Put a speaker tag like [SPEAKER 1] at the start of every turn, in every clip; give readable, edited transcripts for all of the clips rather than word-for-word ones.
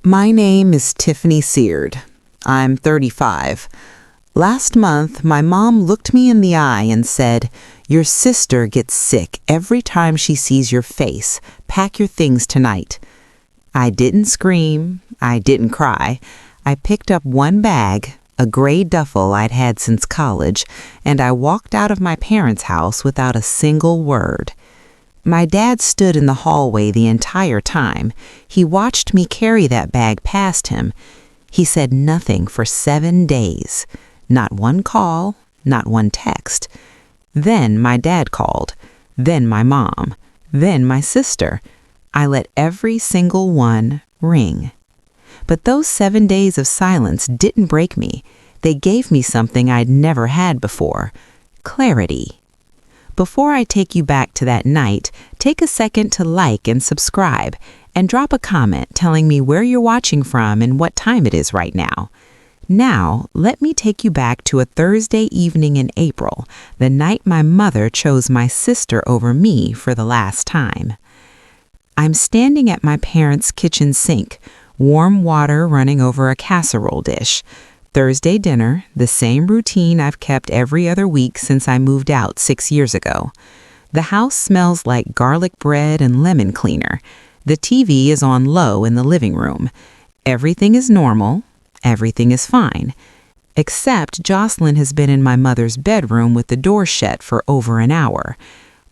[SPEAKER 1] My name is Tiffany Seard. I'm 35. Last month, my mom looked me in the eye and said, "Your sister gets sick every time she sees your face. Pack your things tonight." I didn't scream. I didn't cry. I picked up one bag, a gray duffel I'd had since college, and I walked out of my parents' house without a single word. My dad stood in the hallway the entire time. He watched me carry that bag past him. He said nothing for 7 days. Not one call, not one text. Then my dad called. Then my mom. Then my sister. I let every single one ring. But those 7 days of silence didn't break me. They gave me something I'd never had before: clarity. Before I take you back to that night, take a second to like and subscribe, and drop a comment telling me where you're watching from and what time it is right now. Now, let me take you back to a Thursday evening in April, the night my mother chose my sister over me for the last time. I'm standing at my parents' kitchen sink, warm water running over a casserole dish. Thursday dinner, the same routine I've kept every other week since I moved out 6 years ago. The house smells like garlic bread and lemon cleaner. The TV is on low in the living room. Everything is normal. Everything is fine. Except Joselyn has been in my mother's bedroom with the door shut for over an hour.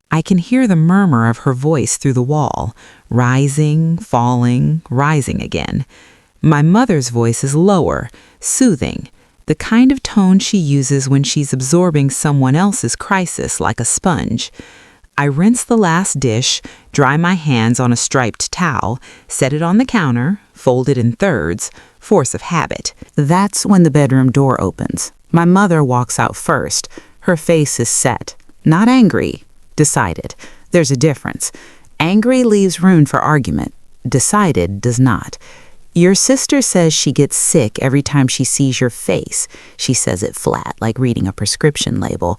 [SPEAKER 1] I can hear the murmur of her voice through the wall, rising, falling, rising again. My mother's voice is lower, soothing, the kind of tone she uses when she's absorbing someone else's crisis like a sponge. I rinse the last dish, dry my hands on a striped towel, set it on the counter, fold it in thirds, force of habit. That's when the bedroom door opens. My mother walks out first. Her face is set. Not angry. Decided. There's a difference. Angry leaves room for argument. Decided does not. "Your sister says she gets sick every time she sees your face." She says it flat, like reading a prescription label.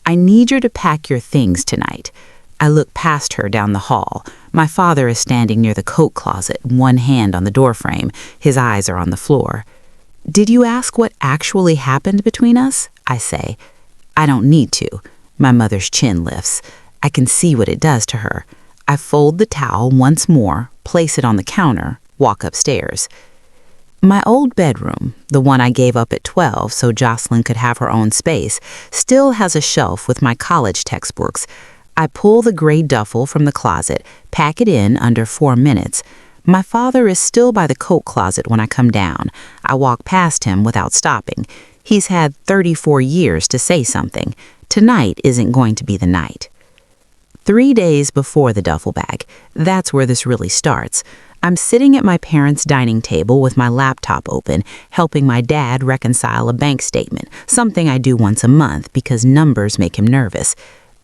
[SPEAKER 1] "I need you to pack your things tonight." I look past her down the hall. My father is standing near the coat closet, one hand on the doorframe. His eyes are on the floor. "Did you ask what actually happened between us?" I say. "I don't need to." My mother's chin lifts. I can see what it does to her. I fold the towel once more, place it on the counter, walk upstairs. My old bedroom, the one I gave up at 12 so Joselyn could have her own space, still has a shelf with my college textbooks. I pull the gray duffel from the closet, pack it in under 4 minutes. My father is still by the coat closet when I come down. I walk past him without stopping. He's had 34 years to say something. Tonight isn't going to be the night. 3 days before the duffel bag, that's where this really starts. I'm sitting at my parents' dining table with my laptop open, helping my dad reconcile a bank statement, something I do once a month because numbers make him nervous.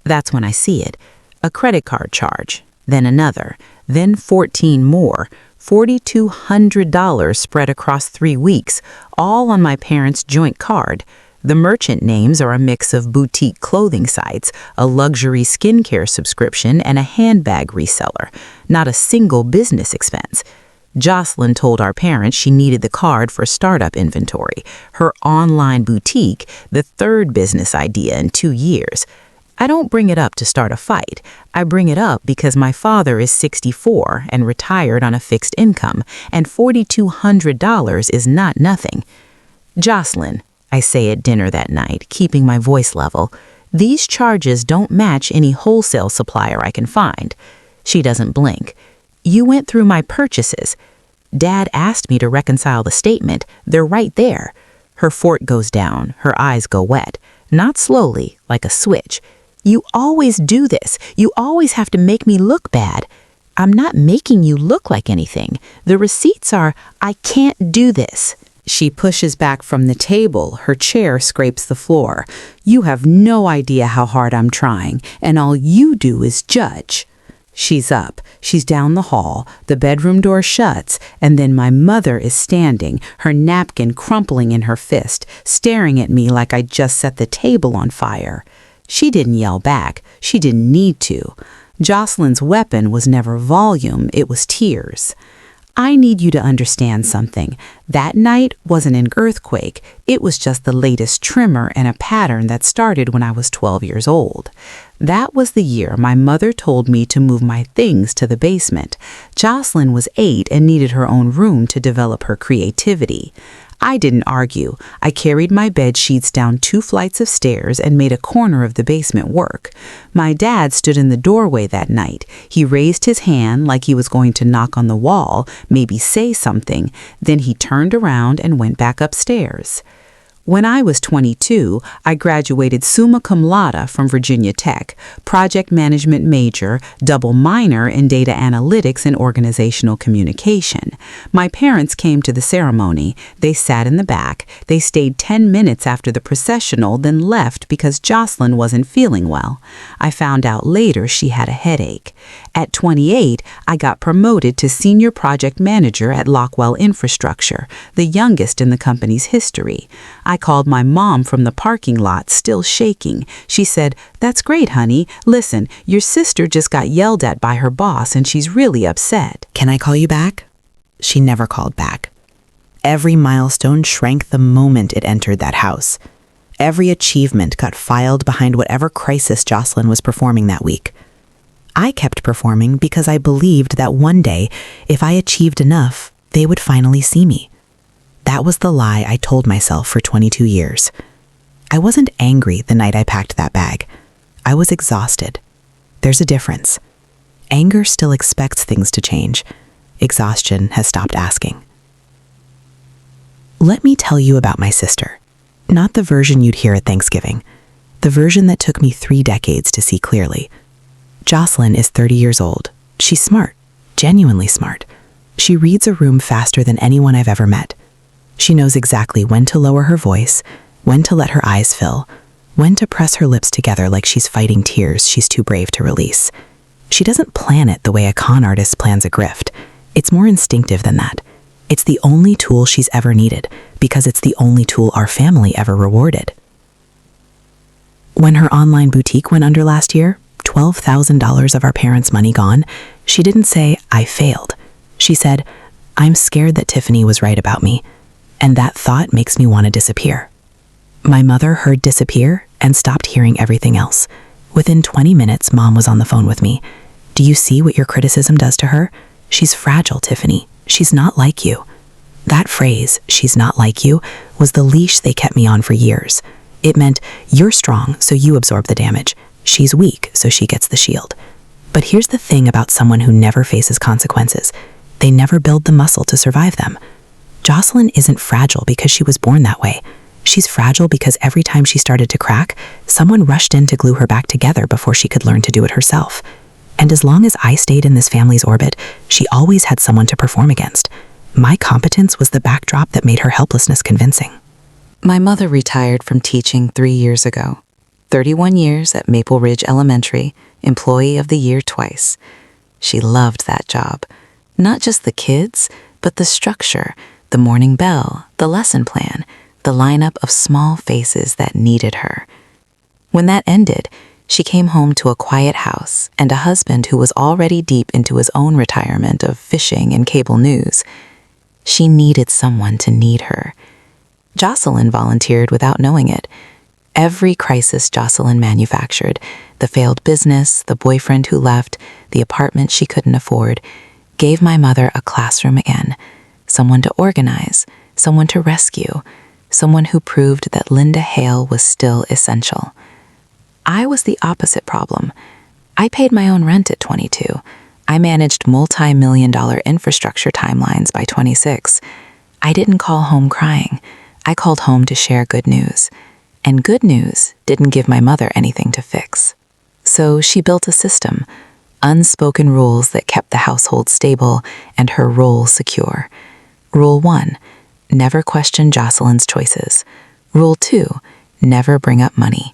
[SPEAKER 1] That's when I see it. A credit card charge, then another, then 14 more, $4,200 spread across 3 weeks, all on my parents' joint card. The merchant names are a mix of boutique clothing sites, a luxury skincare subscription, and a handbag reseller. Not a single business expense. Joselyn told our parents she needed the card for startup inventory, her online boutique, the third business idea in 2 years. I don't bring it up to start a fight. I bring it up because my father is 64 and retired on a fixed income, and $4,200 is not nothing. "Joselyn," I say at dinner that night, keeping my voice level, "these charges don't match any wholesale supplier I can find." She doesn't blink. "You went through my purchases. Dad asked me to reconcile the statement. They're right there." Her fork goes down. Her eyes go wet. Not slowly, like a switch. "You always do this. You always have to make me look bad." "I'm not making you look like anything. The receipts are, I can't do this." She pushes back from the table. Her chair scrapes the floor. "You have no idea how hard I'm trying, and all you do is judge." She's up. She's down the hall. The bedroom door shuts, and then my mother is standing, her napkin crumpling in her fist, staring at me like I just set the table on fire. She didn't yell back. She didn't need to. Joselyn's weapon was never volume, it was tears. I need you to understand something. That night wasn't an earthquake. It was just the latest tremor in a pattern that started when I was 12 years old. That was the year my mother told me to move my things to the basement. Joselyn was 8 and needed her own room to develop her creativity. I didn't argue. I carried my bed sheets down 2 flights of stairs and made a corner of the basement work. My dad stood in the doorway that night. He raised his hand like he was going to knock on the wall, maybe say something. Then he turned around and went back upstairs. When I was 22, I graduated summa cum laude from Virginia Tech, project management major, double minor in data analytics and organizational communication. My parents came to the ceremony. They sat in the back. They stayed 10 minutes after the processional, then left because Joselyn wasn't feeling well. I found out later she had a headache. At 28, I got promoted to senior project manager at Lockwell Infrastructure, the youngest in the company's history. I called my mom from the parking lot, still shaking. She said, "That's great, honey. Listen, your sister just got yelled at by her boss and she's really upset."
[SPEAKER 2] "Can I call you back?" She never called back. Every milestone shrank the moment it entered that house. Every achievement got filed behind whatever crisis Joselyn was performing that week. I kept performing because I believed that one day, if I achieved enough, they would finally see me. That was the lie I told myself for 22 years. I wasn't angry the night I packed that bag. I was exhausted. There's a difference. Anger still expects things to change. Exhaustion has stopped asking. Let me tell you about my sister. Not the version you'd hear at Thanksgiving. The version that took me 3 decades to see clearly. Joselyn is 30 years old. She's smart, genuinely smart. She reads a room faster than anyone I've ever met. She knows exactly when to lower her voice, when to let her eyes fill, when to press her lips together like she's fighting tears she's too brave to release. She doesn't plan it the way a con artist plans a grift. It's more instinctive than that. It's the only tool she's ever needed, because it's the only tool our family ever rewarded. When her online boutique went under last year, $12,000 of our parents' money gone, she didn't say, "I failed." She said, "I'm scared that Tiffany was right about me, and that thought makes me want to disappear." My mother heard disappear and stopped hearing everything else. Within 20 minutes, Mom was on the phone with me. "Do you see what your criticism does to her? She's fragile, Tiffany. She's not like you." That phrase, "she's not like you," was the leash they kept me on for years. It meant, you're strong, so you absorb the damage. She's weak, so she gets the shield. But here's the thing about someone who never faces consequences. They never build the muscle to survive them. Joselyn isn't fragile because she was born that way. She's fragile because every time she started to crack, someone rushed in to glue her back together before she could learn to do it herself. And as long as I stayed in this family's orbit, she always had someone to perform against. My competence was the backdrop that made her helplessness convincing.
[SPEAKER 1] My mother retired from teaching 3 years ago. 31 years at Maple Ridge Elementary, Employee of the Year twice. She loved that job. Not just the kids, but the structure, the morning bell, the lesson plan, the lineup of small faces that needed her. When that ended, she came home to a quiet house and a husband who was already deep into his own retirement of fishing and cable news. She needed someone to need her. Joselyn volunteered without knowing it. Every crisis Joselyn manufactured, the failed business, the boyfriend who left, the apartment she couldn't afford, gave my mother a classroom again, someone to organize, someone to rescue, someone who proved that Linda Hale was still essential. I was the opposite problem. I paid my own rent at 22. I managed multi-million-dollar infrastructure timelines by 26. I didn't call home crying. I called home to share good news. And good news didn't give my mother anything to fix. So she built a system, unspoken rules that kept the household stable and her role secure. Rule 1, never question Joselyn's choices. Rule 2, never bring up money.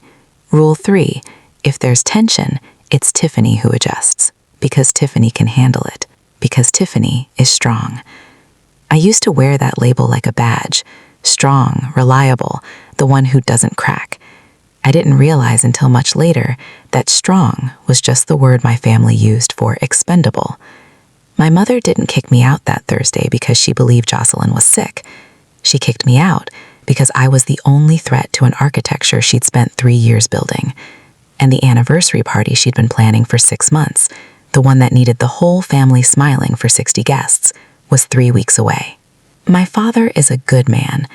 [SPEAKER 1] Rule 3, if there's tension, it's Tiffany who adjusts, because Tiffany can handle it, because Tiffany is strong. I used to wear that label like a badge. Strong, reliable, the one who doesn't crack. I didn't realize until much later that strong was just the word my family used for expendable.
[SPEAKER 2] My mother didn't kick me out that Thursday because she believed Joselyn was sick. She kicked me out because I was the only threat to an architecture she'd spent 3 years building, and the anniversary party she'd been planning for 6 months, the one that needed the whole family smiling for 60 guests, was 3 weeks away. My father is a good man.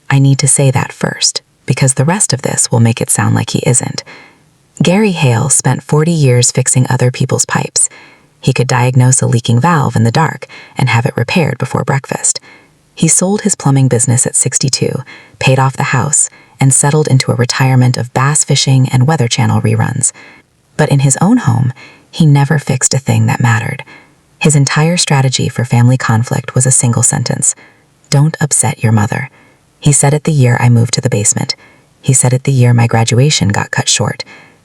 [SPEAKER 2] I need to say that first, because the rest of this will make it sound like he isn't. Gary Hale spent 40 years fixing other people's pipes. He could diagnose a leaking valve in the dark and have it repaired before breakfast. He sold his plumbing business at 62, paid off the house, and settled into a retirement of bass fishing and Weather Channel reruns. But in his own home, he never fixed a thing that mattered. His entire strategy for family conflict was a single sentence: "Don't upset your mother." He said it the year I moved to the basement. He said it the year my graduation got cut short.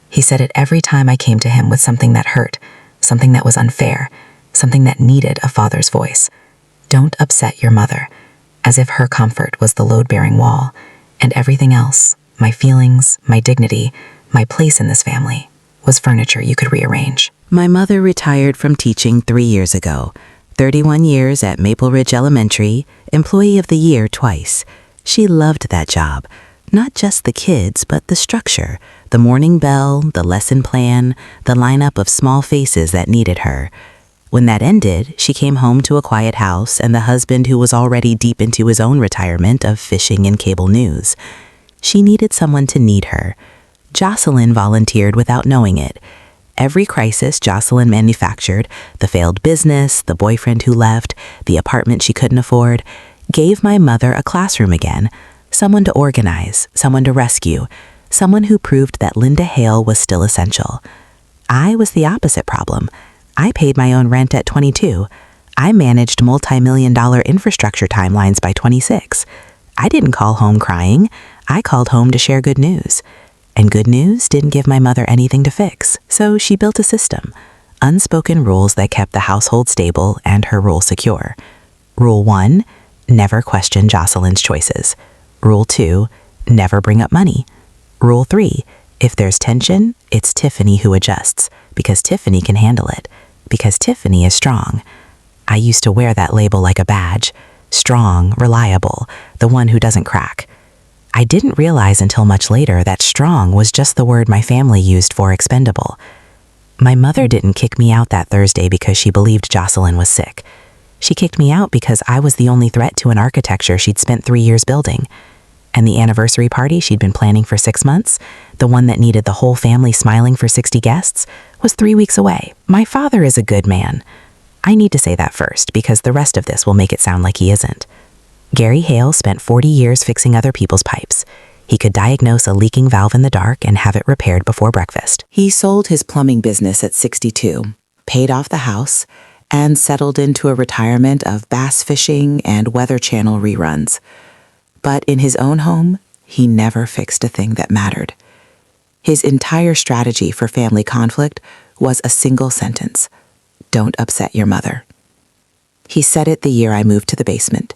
[SPEAKER 2] He said it every time I came to him with something that hurt, something that was unfair, something that needed a father's voice. "Don't upset your mother," as if her comfort was the load-bearing wall, and everything else, my feelings, my dignity, my place in this family, was furniture you could rearrange.
[SPEAKER 1] My mother retired from teaching 3 years ago. 31 years at Maple Ridge Elementary, Employee of the Year twice. She loved that job. Not just the kids, but the structure, the morning bell, the lesson plan, the lineup of small faces that needed her. When that ended, she came home to a quiet house and the husband who was already deep into his own retirement of fishing and cable news. She needed someone to need her. Joselyn volunteered without knowing it. Every crisis Joselyn manufactured, the failed business, the boyfriend who left, the apartment she couldn't afford, gave my mother a classroom again, someone to organize, someone to rescue, someone who proved that Linda Hale was still essential. I was the opposite problem. I paid my own rent at 22. I managed multi-million-dollar infrastructure timelines by 26. I didn't call home crying. I called home to share good news. And good news didn't give my mother anything to fix, so she built a system. Unspoken rules that kept the household stable and her role secure. Rule 1, never question Joselyn's choices. Rule 2, never bring up money. Rule 3, if there's tension, it's Tiffany who adjusts, because Tiffany can handle it, because Tiffany is strong. I used to wear that label like a badge. Strong, reliable, the one who doesn't crack. I didn't realize until much later that strong was just the word my family used for expendable. My mother didn't kick me out that Thursday because she believed Joselyn was sick. She kicked me out because I was the only threat to an architecture she'd spent 3 years building. And the anniversary party she'd been planning for 6 months, the one that needed the whole family smiling for 60 guests, was 3 weeks away. My father is a good man. I need to say that first because the rest of this will make it sound like he isn't. Gary Hale spent 40 years fixing other people's pipes. He could diagnose a leaking valve in the dark and have it repaired before breakfast. He sold his plumbing business at 62, paid off the house, and settled into a retirement of bass fishing and Weather Channel reruns. But in his own home, he never fixed a thing that mattered. His entire strategy for family conflict was a single sentence: "Don't upset your mother." He said it the year I moved to the basement.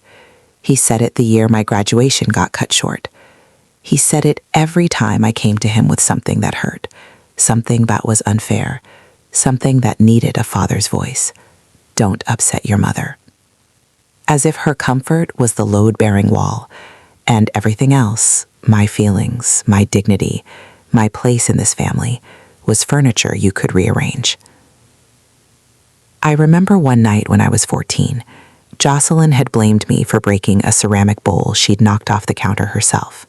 [SPEAKER 1] He said it the year my graduation got cut short. He said it every time I came to him with something that hurt, something that was unfair, something that needed a father's voice. "Don't upset your mother." As if her comfort was the load-bearing wall, and everything else, my feelings, my dignity, my place in this family, was furniture you could rearrange. I remember one night when I was 14, Joselyn had blamed me for breaking a ceramic bowl she'd knocked off the counter herself.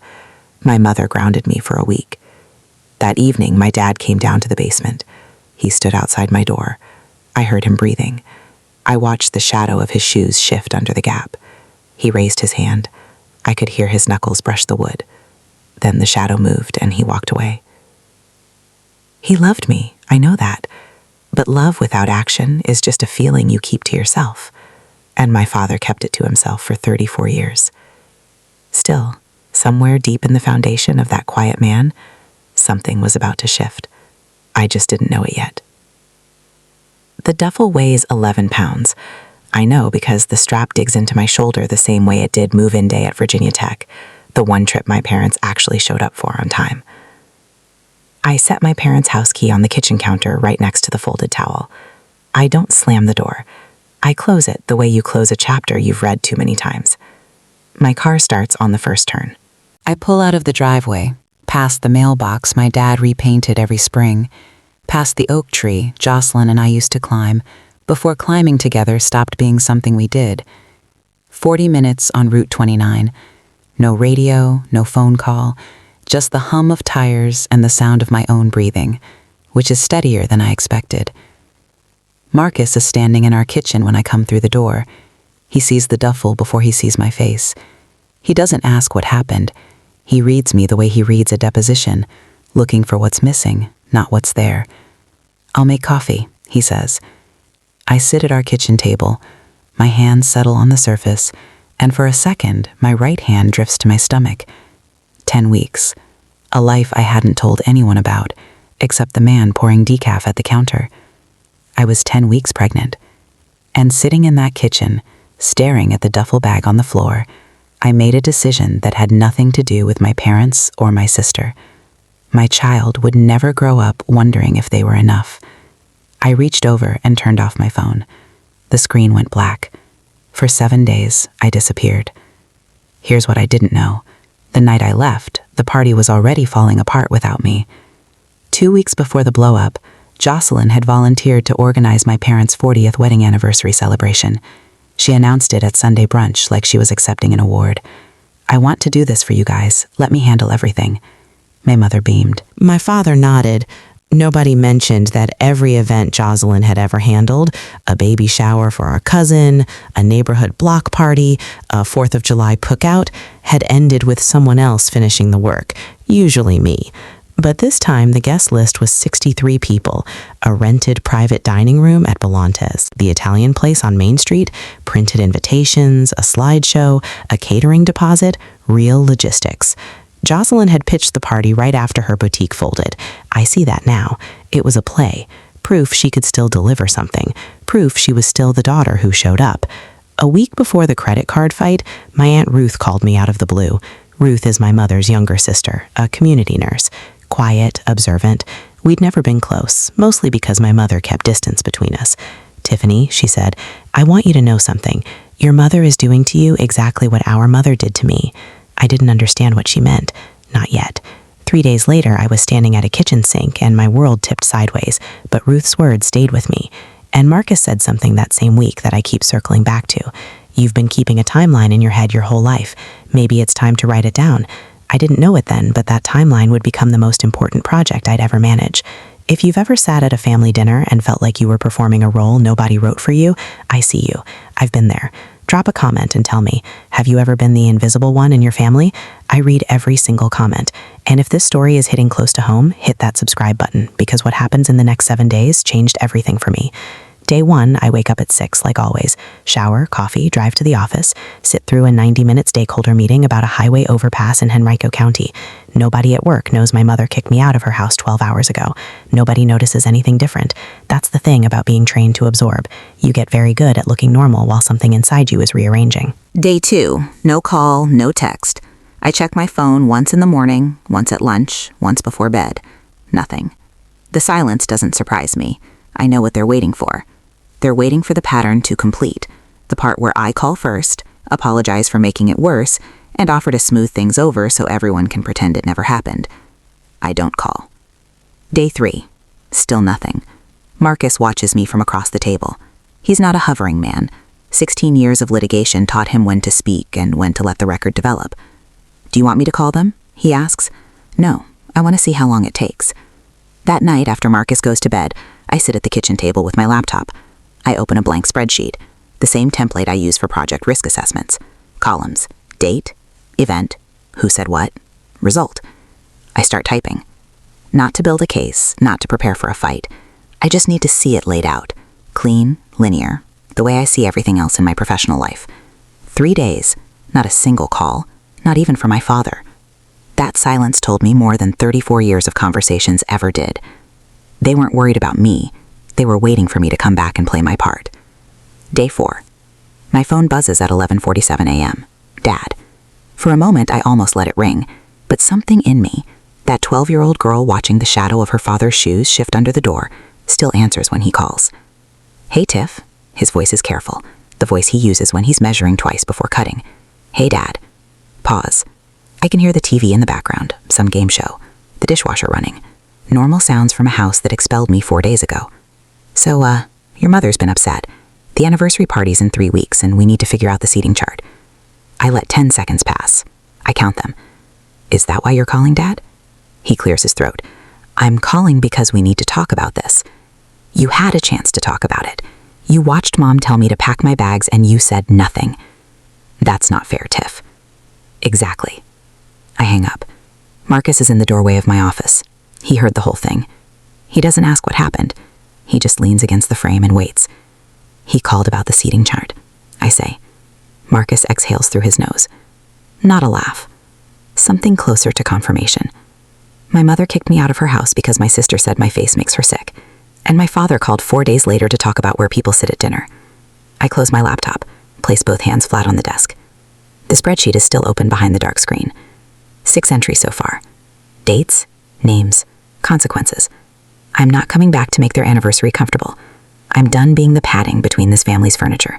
[SPEAKER 1] My mother grounded me for a week. That evening, my dad came down to the basement. He stood outside my door. I heard him breathing. I watched the shadow of his shoes shift under the gap. He raised his hand. I could hear his knuckles brush the wood. Then the shadow moved and he walked away. He loved me, I know that. But love without action is just a feeling you keep to yourself. And my father kept it to himself for 34 years. Still, somewhere deep in the foundation of that quiet man, something was about to shift. I just didn't know it yet. The duffel weighs 11 pounds. I know because the strap digs into my shoulder the same way it did move-in day at Virginia Tech, the one trip my parents actually showed up for on time. I set my parents' house key on the kitchen counter right next to the folded towel. I don't slam the door.
[SPEAKER 2] I close it the way you close a chapter you've read too many times. My car starts on the first turn.
[SPEAKER 1] I pull out of the driveway, past the mailbox my dad repainted every spring, past the oak tree Joselyn and I used to climb, before climbing together stopped being something we did. 40 minutes on Route 29. No radio, no phone call, just the hum of tires and the sound of my own breathing, which is steadier than I expected. Marcus is standing in our kitchen when I come through the door. He sees the duffel before he sees my face. He doesn't ask what happened. He reads me the way he reads a deposition, looking for what's missing, not what's there. "I'll make coffee," he says. I sit at our kitchen table. My hands settle on the surface, and for a second, my right hand drifts to my stomach. 10 weeks. A life I hadn't told anyone about, except the man pouring decaf at the counter. I was 10 weeks pregnant. And sitting in that kitchen, staring at the duffel bag on the floor, I made a decision that had nothing to do with my parents or my sister. My child would never grow up wondering if they were enough. I reached over and turned off my phone. The screen went black. For 7 days, I disappeared. Here's what I didn't know. The night I left, the party was already falling apart without me. 2 weeks before the blow-up, Joselyn had volunteered to organize my parents' 40th wedding anniversary celebration. She announced it at Sunday brunch like she was accepting an award. "I want to do this for you guys. Let me handle everything." My mother beamed. My father nodded. Nobody mentioned that every event Joselyn had ever handled, a baby shower for our cousin, a neighborhood block party, a 4th of July cookout, had ended with someone else finishing the work, usually me. But this time, the guest list was 63 people, a rented private dining room at Belantes, the Italian place on Main Street, printed invitations, a slideshow, a catering deposit, real logistics. Joselyn had pitched the party right after her boutique folded. I see that now. It was a play. Proof she could still deliver something. Proof she was still the daughter who showed up. A week before the credit card fight, my Aunt Ruth called me out of the blue. Ruth is my mother's younger sister, a community nurse. Quiet, observant. We'd never been close, mostly because my mother kept distance between us. "Tiffany," she said, "I want you to know something. Your mother is doing to you exactly what our mother did to me." I didn't understand what she meant. Not yet. 3 days later, I was standing at a kitchen sink and my world tipped sideways, but Ruth's words stayed with me. And Marcus said something that same week that I keep circling back to. "You've been keeping a timeline in your head your whole life. Maybe it's time to write it down." I didn't know it then, but that timeline would become the most important project I'd ever manage. If you've ever sat at a family dinner and felt like you were performing a role nobody wrote for you, I see you. I've been there. Drop a comment and tell me, have you ever been the invisible one in your family? I read every single comment. And if this story is hitting close to home, hit that subscribe button, because what happens in the next 7 days changed everything for me. Day 1, I wake up at 6, like always. Shower, coffee, drive to the office, sit through a 90-minute stakeholder meeting about a highway overpass in Henrico County. Nobody at work knows my mother kicked me out of her house 12 hours ago. Nobody notices anything different. That's the thing about being trained to absorb. You get very good at looking normal while something inside you is rearranging.
[SPEAKER 3] Day 2, no call, no text. I check my phone once in the morning, once at lunch, once before bed. Nothing. The silence doesn't surprise me. I know what they're waiting for. They're waiting for the pattern to complete, the part where I call first, apologize for making it worse, and offer to smooth things over so everyone can pretend it never happened. I don't call. Day 3, still nothing. Marcus watches me from across the table. He's not a hovering man. 16 years of litigation taught him when to speak and when to let the record develop. "Do you want me to call them?" he asks. "No, I want to see how long it takes." That night, after Marcus goes to bed, I sit at the kitchen table with my laptop. I open a blank spreadsheet, the same template I use for project risk assessments. Columns: date, event, who said what, result. I start typing. Not to build a case, not to prepare for a fight. I just need to see it laid out. Clean, linear, the way I see everything else in my professional life. 3 days, not a single call, not even from my father. That silence told me more than 34 years of conversations ever did. They weren't worried about me. They were waiting for me to come back and play my part. Day 4. My phone buzzes at 11:47 a.m. Dad. For a moment, I almost let it ring, but something in me, that 12-year-old girl watching the shadow of her father's shoes shift under the door, still answers when he calls. "Hey, Tiff. His voice is careful, the voice he uses when he's measuring twice before cutting. Hey, Dad. Pause. I can hear the TV in the background, some game show, the dishwasher running. Normal sounds from a house that expelled me 4 days ago. So, your mother's been upset. The anniversary party's in 3 weeks and we need to figure out the seating chart. I let 10 seconds pass. I count them. Is that why you're calling, Dad? He clears his throat. I'm calling because we need to talk about this. You had a chance to talk about it. You watched Mom tell me to pack my bags and you said nothing. That's not fair, Tiff. Exactly. I hang up. Marcus is in the doorway of my office. He heard the whole thing. He doesn't ask what happened. He just leans against the frame and waits. He called about the seating chart, I say. Marcus exhales through his nose. Not a laugh. Something closer to confirmation. My mother kicked me out of her house because my sister said my face makes her sick. And my father called 4 days later to talk about where people sit at dinner. I close my laptop, place both hands flat on the desk. The spreadsheet is still open behind the dark screen. 6 entries so far. Dates, names, consequences. I'm not coming back to make their anniversary comfortable. I'm done being the padding between this family's furniture.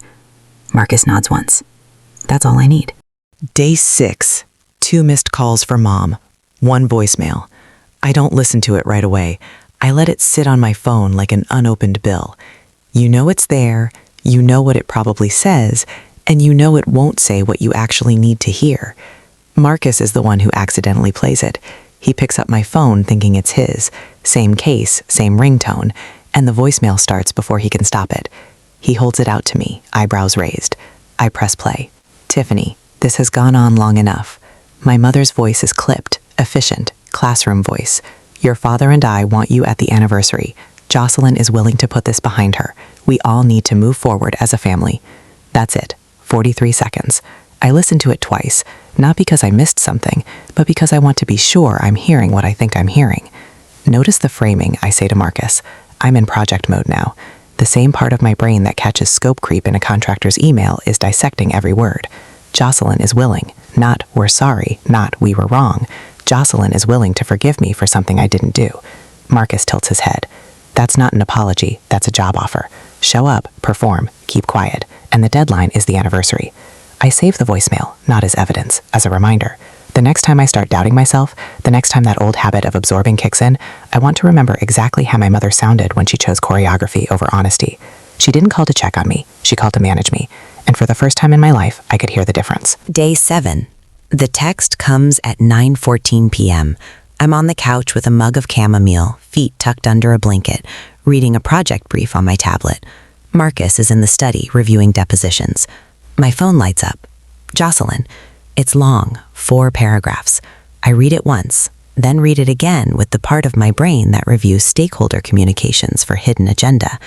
[SPEAKER 3] Marcus nods once. That's all I need.
[SPEAKER 2] Day 6. 2 missed calls for Mom. 1 voicemail. I don't listen to it right away. I let it sit on my phone like an unopened bill. You know it's there, you know what it probably says, and you know it won't say what you actually need to hear. Marcus is the one who accidentally plays it. He picks up my phone thinking it's his. Same case, same ringtone, and the voicemail starts before he can stop it. He holds it out to me, eyebrows raised. I press play. Tiffany, this has gone on long enough. My mother's voice is clipped, efficient, classroom voice. Your father and I want you at the anniversary. Joselyn is willing to put this behind her. We all need to move forward as a family. That's it. 43 seconds. I listened to it twice, not because I missed something, but because I want to be sure I'm hearing what I think I'm hearing. Notice the framing, I say to Marcus. I'm in project mode now. The same part of my brain that catches scope creep in a contractor's email is dissecting every word. Joselyn is willing, not we're sorry, not we were wrong. Joselyn is willing to forgive me for something I didn't do. Marcus tilts his head. That's not an apology, that's a job offer. Show up, perform, keep quiet, and the deadline is the anniversary. I save the voicemail, not as evidence, as a reminder. The next time I start doubting myself, the next time that old habit of absorbing kicks in, I want to remember exactly how my mother sounded when she chose choreography over honesty. She didn't call to check on me, she called to manage me. And for the first time in my life, I could hear the difference.
[SPEAKER 1] Day 7. The text comes at 9:14 p.m. I'm on the couch with a mug of chamomile, feet tucked under a blanket, reading a project brief on my tablet. Marcus is in the study reviewing depositions. My phone lights up. Joselyn. It's long, 4 paragraphs. I read it once, then read it again with the part of my brain that reviews stakeholder communications for hidden agenda.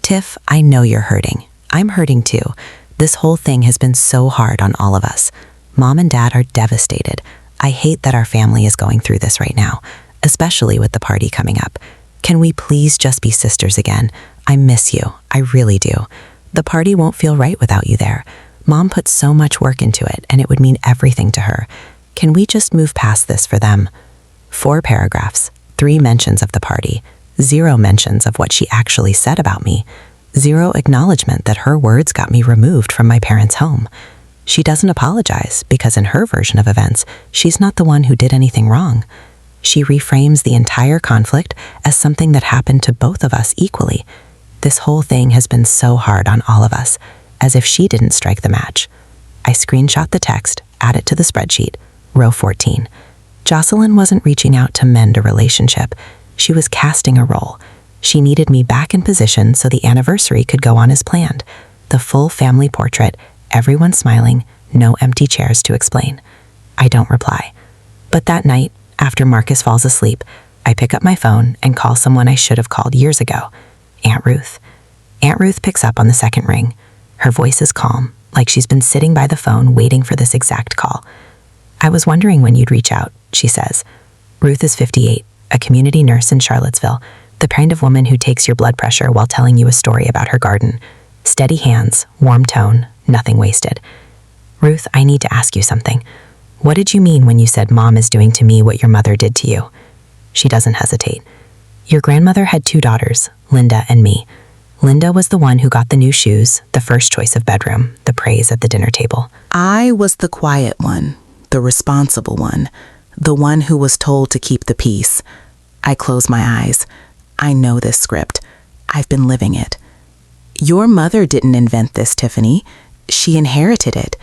[SPEAKER 1] Tiff, I know you're hurting. I'm hurting too. This whole thing has been so hard on all of us. Mom and Dad are devastated. I hate that our family is going through this right now, especially with the party coming up. Can we please just be sisters again? I miss you. I really do. The party won't feel right without you there. Mom put so much work into it, and it would mean everything to her. Can we just move past this for them? 4 paragraphs, 3 mentions of the party, 0 mentions of what she actually said about me, 0 acknowledgement that her words got me removed from my parents' home. She doesn't apologize because in her version of events, she's not the one who did anything wrong. She reframes the entire conflict as something that happened to both of us equally. This whole thing has been so hard on all of us, as if she didn't strike the match. I screenshot the text, add it to the spreadsheet, row 14. Joselyn wasn't reaching out to mend a relationship. She was casting a role. She needed me back in position so the anniversary could go on as planned. The full family portrait, everyone smiling, no empty chairs to explain. I don't reply. But that night, after Marcus falls asleep, I pick up my phone and call someone I should have called years ago, Aunt Ruth. Aunt Ruth picks up on the second ring. Her voice is calm, like she's been sitting by the phone waiting for this exact call. I was wondering when you'd reach out, she says. Ruth is 58, a community nurse in Charlottesville, the kind of woman who takes your blood pressure while telling you a story about her garden. Steady hands, warm tone, nothing wasted. Ruth, I need to ask you something. What did you mean when you said Mom is doing to me what your mother did to you? She doesn't hesitate. Your grandmother had 2 daughters, Linda and me.
[SPEAKER 2] Linda was the one who got the new shoes, the first choice of bedroom, the praise at the dinner table.
[SPEAKER 1] I was the quiet one, the responsible one, the one who was told to keep the peace. I close my eyes. I know this script. I've been living it. Your mother didn't invent this, Tiffany. She inherited it.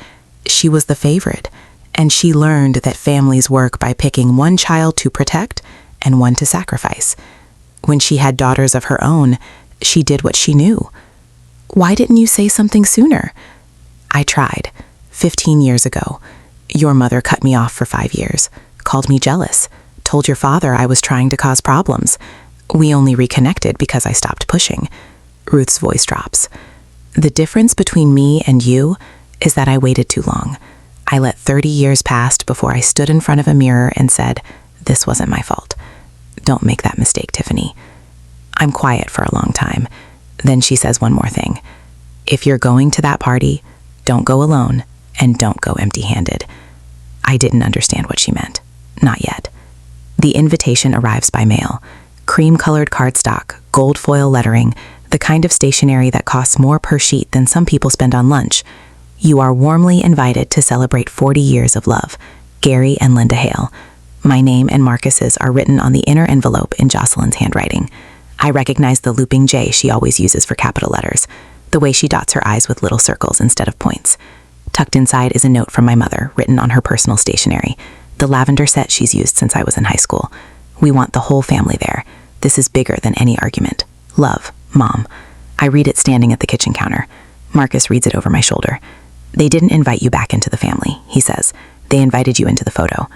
[SPEAKER 1] She was the favorite, and she learned that families work by picking one child to protect and one to sacrifice. When she had daughters of her own, she did what she knew. Why didn't you say something sooner? I tried. 15 years ago. Your mother cut me off for 5 years, called me jealous, told your father I was trying to cause problems. We only reconnected because I stopped pushing. Ruth's voice drops. The difference between me and you is that I waited too long. I let 30 years pass before I stood in front of a mirror and said, this wasn't my fault. Don't make that mistake, Tiffany. I'm quiet for a long time. Then she says one more thing. If you're going to that party, don't go alone and don't go empty-handed. I didn't understand what she meant. Not yet. The invitation arrives by mail. Cream-colored cardstock, gold foil lettering, the kind of stationery that costs more per sheet than some people spend on lunch. You are warmly invited to celebrate 40 years of love. Gary and Linda Hale. My name and Marcus's are written on the inner envelope in Joselyn's handwriting. I recognize the looping J she always uses for capital letters, the way she dots her I's with little circles instead of points. Tucked inside is a note from my mother, written on her personal stationery, the lavender set she's used since I was in high school. We want the whole family there. This is bigger than any argument. Love, Mom. I read it standing at the kitchen counter. Marcus reads it over my shoulder. They didn't invite you back into the family, he says. They invited you into the photo.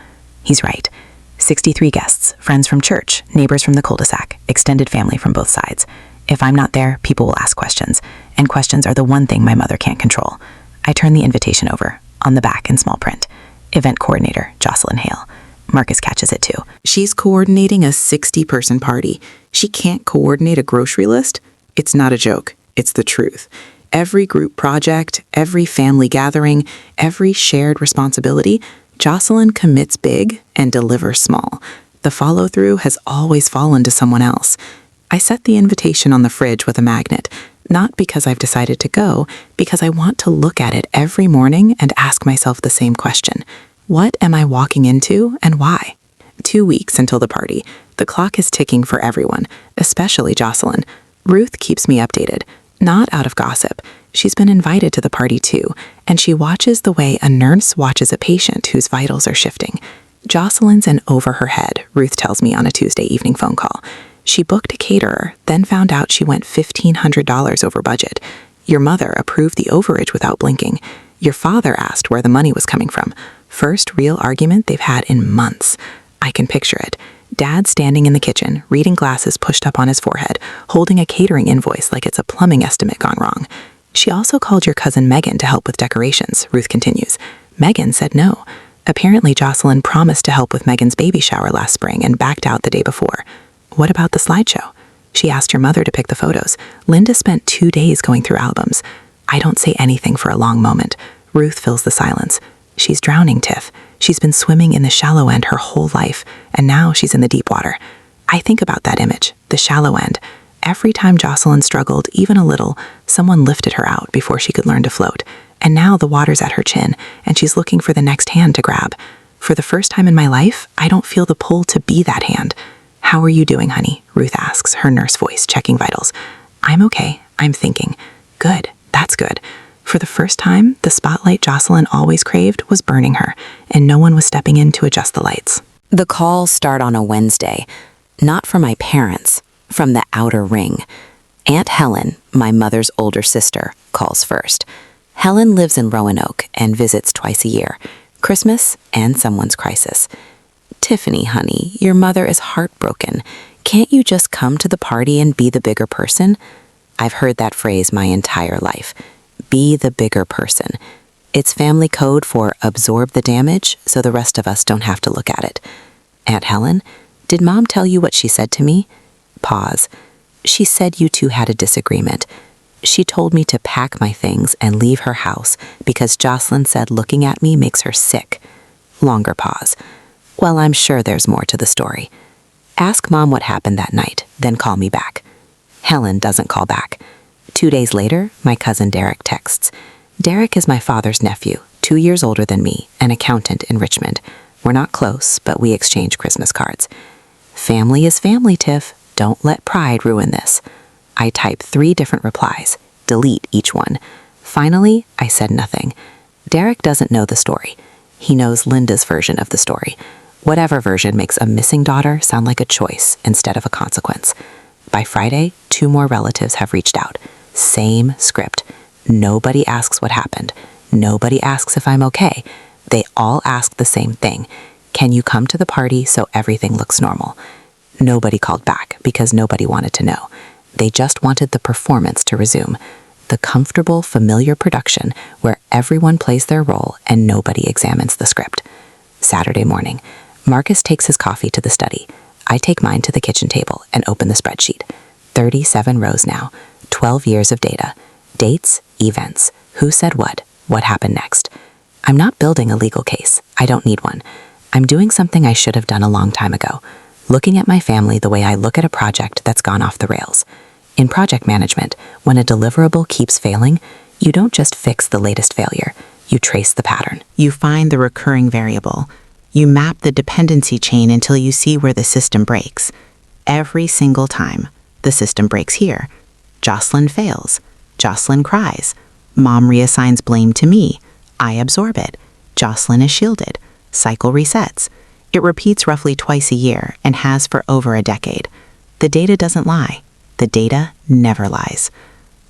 [SPEAKER 1] He's right. 63 guests, friends from church, neighbors from the cul-de-sac, extended family from both sides. If I'm not there, people will ask questions, and questions are the one thing my mother can't control. I turn the invitation over, on the back in small print. Event coordinator, Joselyn Hale. Marcus catches it too. She's coordinating a 60-person party. She can't coordinate a grocery list? It's not a joke. It's the truth. Every group project, every family gathering, every shared responsibility, Joselyn commits big and delivers small. The follow-through has always fallen to someone else. I set the invitation on the fridge with a magnet, not because I've decided to go, because I want to look at it every morning and ask myself the same question. What am I walking into and why? 2 weeks until the party. The clock is ticking for everyone, especially Joselyn. Ruth keeps me updated, not out of gossip. She's been invited to the party too, and she watches the way a nurse watches a patient whose vitals are shifting. Joselyn's in over her head, Ruth tells me on a Tuesday evening phone call. She booked a caterer, then found out she went $1,500 over budget. Your mother approved the overage without blinking. Your father asked where the money was coming from. First real argument they've had in months. I can picture it. Dad standing in the kitchen, reading glasses pushed up on his forehead, holding a catering invoice like it's a plumbing estimate gone wrong. She also called your cousin Megan to help with decorations, Ruth continues. Megan said no. Apparently Joselyn promised to help with Megan's baby shower last spring and backed out the day before. What about the slideshow? She asked your mother to pick the photos. Linda spent 2 days going through albums. I don't say anything for a long moment. Ruth fills the silence. She's drowning, Tiff. She's been swimming in the shallow end her whole life, and now she's in the deep water. I think about that image, the shallow end. Every time Joselyn struggled, even a little, someone lifted her out before she could learn to float. And now the water's at her chin, and she's looking for the next hand to grab. For the first time in my life, I don't feel the pull to be that hand. How are you doing, honey? Ruth asks, her nurse voice checking vitals. I'm okay. I'm thinking. Good. That's good. For the first time, the spotlight Joselyn always craved was burning her, and no one was stepping in to adjust the lights.
[SPEAKER 3] The calls start on a Wednesday, not from my parents, from the outer ring. Aunt Helen, my mother's older sister, calls first. Helen lives in Roanoke and visits twice a year, Christmas and someone's crisis. Tiffany, honey, your mother is heartbroken. Can't you just come to the party and be the bigger person? I've heard that phrase my entire life. Be the bigger person. It's family code for absorb the damage so the rest of us don't have to look at it. Aunt Helen, did Mom tell you what she said to me? Pause. She said you two had a disagreement. She told me to pack my things and leave her house because Joselyn said looking at me makes her sick. Longer pause. Well, I'm sure there's more to the story. Ask Mom what happened that night, then call me back. Helen doesn't call back. 2 days later, my cousin Derek texts. Derek is my father's nephew, 2 years older than me, an accountant in Richmond. We're not close, but we exchange Christmas cards. Family is family, Tiff. Don't let pride ruin this. I type 3 different replies. Delete each one. Finally, I said nothing. Derek doesn't know the story. He knows Linda's version of the story. Whatever version makes a missing daughter sound like a choice instead of a consequence. By Friday, 2 more relatives have reached out. Same script. Nobody asks what happened. Nobody asks if I'm okay. They all ask the same thing. Can you come to the party so everything looks normal? Nobody called back because nobody wanted to know. They just wanted the performance to resume. The comfortable, familiar production where everyone plays their role and nobody examines the script. Saturday morning, Marcus takes his coffee to the study. I take mine to the kitchen table and open the spreadsheet. 37 rows now, 12 years of data. Dates, events, who said what happened next. I'm not building a legal case. I don't need one. I'm doing something I should have done a long time ago. Looking at my family the way I look at a project that's gone off the rails. In project management, when a deliverable keeps failing, you don't just fix the latest failure. You trace the pattern.
[SPEAKER 1] You find the recurring variable. You map the dependency chain until you see where the system breaks. Every single time, the system breaks here. Joselyn fails. Joselyn cries. Mom reassigns blame to me. I absorb it. Joselyn is shielded. Cycle resets. It repeats roughly twice a year and has for over a decade. The data doesn't lie. The data never lies.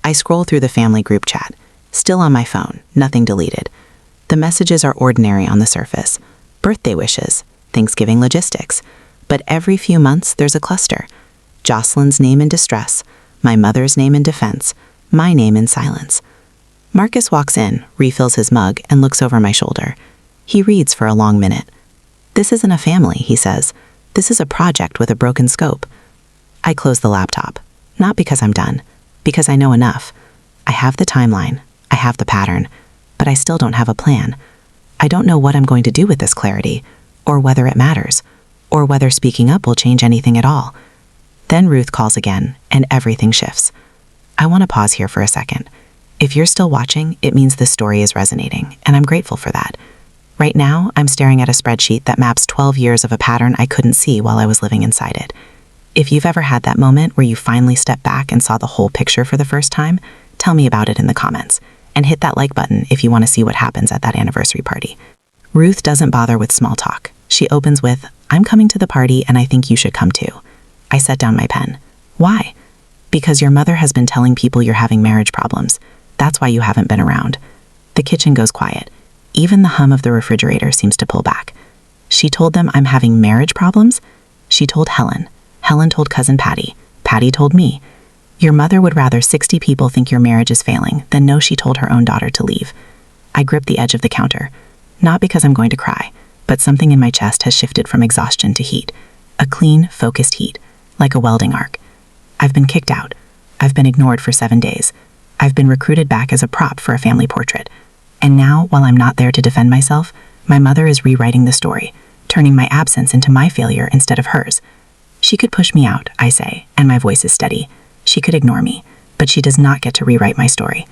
[SPEAKER 1] I scroll through the family group chat. Still on my phone, nothing deleted. The messages are ordinary on the surface. Birthday wishes, Thanksgiving logistics. But every few months, there's a cluster. Joselyn's name in distress, my mother's name in defense, my name in silence. Marcus walks in, refills his mug, and looks over my shoulder. He reads for a long minute. This isn't a family, he says. This is a project with a broken scope. I close the laptop. Not because I'm done, because I know enough. I have the timeline, I have the pattern, but I still don't have a plan. I don't know what I'm going to do with this clarity, or whether it matters, or whether speaking up will change anything at all. Then Ruth calls again, and everything shifts. I want to pause here for a second. If you're still watching, it means this story is resonating, and I'm grateful for that. Right now, I'm staring at a spreadsheet that maps 12 years of a pattern I couldn't see while I was living inside it. If you've ever had that moment where you finally stepped back and saw the whole picture for the first time, tell me about it in the comments. And hit that like button if you want to see what happens at that anniversary party. Ruth doesn't bother with small talk. She opens with, I'm coming to the party and I think you should come too. I set down my pen. Why? Because your mother has been telling people you're having marriage problems. That's why you haven't been around. The kitchen goes quiet. Even the hum of the refrigerator seems to pull back. She told them I'm having marriage problems? She told Helen. Helen told cousin Patty. Patty told me. Your mother would rather 60 people think your marriage is failing than know she told her own daughter to leave. I grip the edge of the counter. Not because I'm going to cry, but something in my chest has shifted from exhaustion to heat. A clean, focused heat, like a welding arc. I've been kicked out. I've been ignored for 7 days. I've been recruited back as a prop for a family portrait. And now, while I'm not there to defend myself, my mother is rewriting the story, turning my absence into my failure instead of hers. She could push me out, I say, and my voice is steady. She could ignore me, but she does not get to rewrite my story.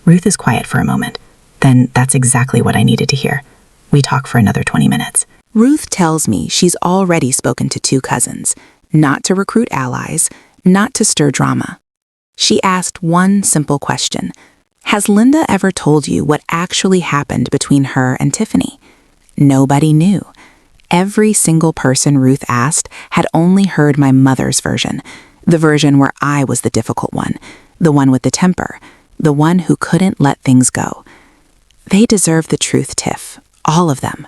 [SPEAKER 1] Ruth is quiet for a moment. Then that's exactly what I needed to hear. We talk for another 20 minutes.
[SPEAKER 3] Ruth tells me she's already spoken to 2 cousins, not to recruit allies, not to stir drama. She asked one simple question. Has Linda ever told you what actually happened between her and Tiffany? Nobody knew. Every single person Ruth asked had only heard my mother's version, the version where I was the difficult one, the one with the temper, the one who couldn't let things go. They deserve the truth, Tiff. All of them.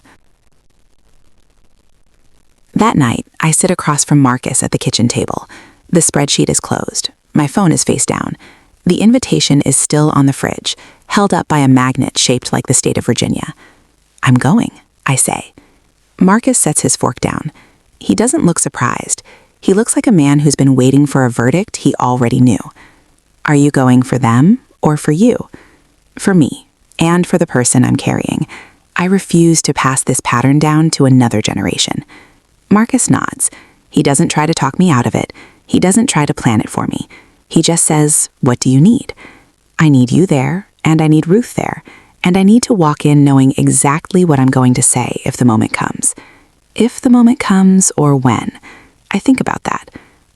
[SPEAKER 3] That night, I sit across from Marcus at the kitchen table. The spreadsheet is closed. My phone is face down. The invitation is still on the fridge, held up by a magnet shaped like the state of Virginia. I'm going, I say. Marcus sets his fork down. He doesn't look surprised. He looks like a man who's been waiting for a verdict he already knew. Are you going for them or for you? For me, and for the person I'm carrying. I refuse to pass this pattern down to another generation. Marcus nods. He doesn't try to talk me out of it. He doesn't try to plan it for me. He just says, "What do you need?" I need you there, and I need Ruth there, and I need to walk in knowing exactly what I'm going to say if the moment comes. If the moment comes, or when. I think about that.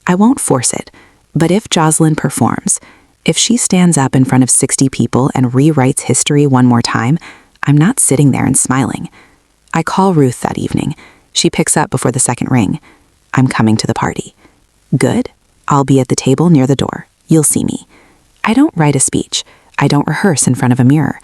[SPEAKER 3] I won't force it, but if Joselyn performs, if she stands up in front of 60 people and rewrites history one more time, I'm not sitting there and smiling. I call Ruth that evening. She picks up before the second ring. I'm coming to the party. Good. I'll be at the table near the door. You'll see me. I don't write a speech. I don't rehearse in front of a mirror.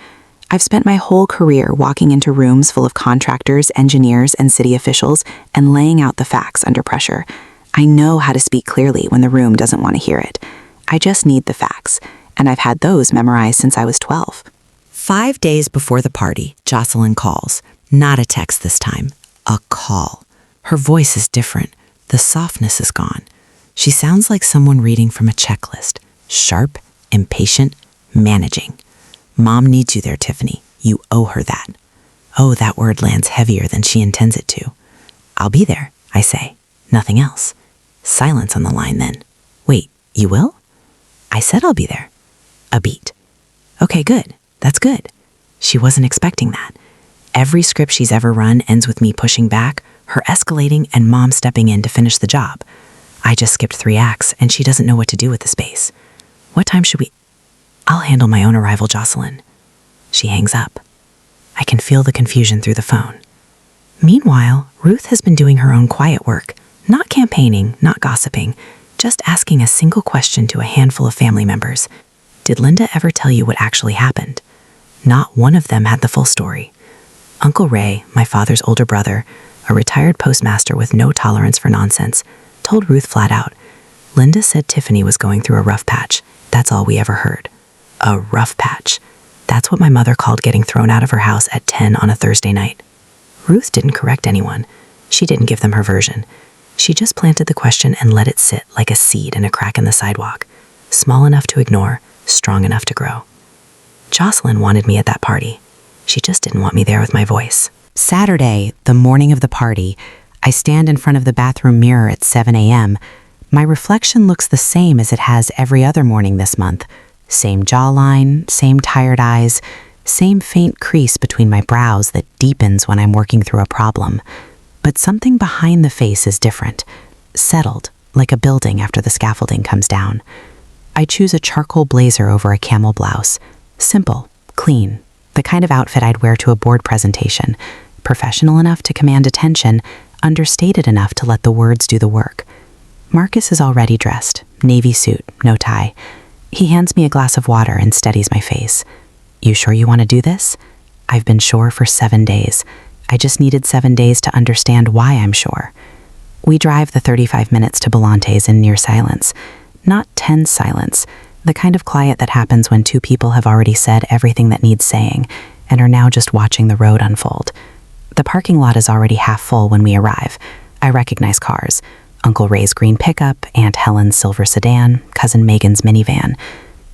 [SPEAKER 3] I've spent my whole career walking into rooms full of contractors, engineers, and city officials and laying out the facts under pressure. I know how to speak clearly when the room doesn't want to hear it. I just need the facts, and I've had those memorized since I was 12.
[SPEAKER 2] 5 days before the party, Joselyn calls. Not a text this time, a call. Her voice is different. The softness is gone. She sounds like someone reading from a checklist. Sharp, impatient, managing. Mom needs you there, Tiffany. You owe her that. Oh, that word lands heavier than she intends it to. I'll be there, I say. Nothing else. Silence on the line then. Wait, you will? I said I'll be there. A beat. Okay, good. That's good. She wasn't expecting that. Every script she's ever run ends with me pushing back, her escalating, and Mom stepping in to finish the job. I just skipped 3 acts, and she doesn't know what to do with the space. What time should we... I'll handle my own arrival, Joselyn. She hangs up. I can feel the confusion through the phone. Meanwhile, Ruth has been doing her own quiet work, not campaigning, not gossiping, just asking a single question to a handful of family members. Did Linda ever tell you what actually happened? Not one of them had the full story. Uncle Ray, my father's older brother, a retired postmaster with no tolerance for nonsense, told Ruth flat out, Linda said Tiffany was going through a rough patch. That's all we ever heard. A rough patch. That's what my mother called getting thrown out of her house at 10 on a Thursday night. Ruth didn't correct anyone. She didn't give them her version. She just planted the question and let it sit like a seed in a crack in the sidewalk, small enough to ignore, strong enough to grow. Joselyn wanted me at that party. She just didn't want me there with my voice. Saturday, the morning of the party, I stand in front of the bathroom mirror at 7 a.m. My reflection looks the same as it has every other morning this month. Same jawline, same tired eyes, same faint crease between my brows that deepens when I'm working through a problem. But something behind the face is different, settled, like a building after the scaffolding comes down. I choose a charcoal blazer over a camel blouse. Simple, clean, the kind of outfit I'd wear to a board presentation, professional enough to command attention, understated enough to let the words do the work. Marcus is already dressed, navy suit, no tie. He hands me a glass of water and steadies my face. You sure you want to do this? I've been sure for 7 days. I just needed 7 days to understand why I'm sure. We drive the 35 minutes to Belante's in near silence. Not tense silence, the kind of quiet that happens when 2 people have already said everything that needs saying and are now just watching the road unfold. The parking lot is already half full when we arrive. I recognize cars. Uncle Ray's green pickup, Aunt Helen's silver sedan, Cousin Megan's minivan.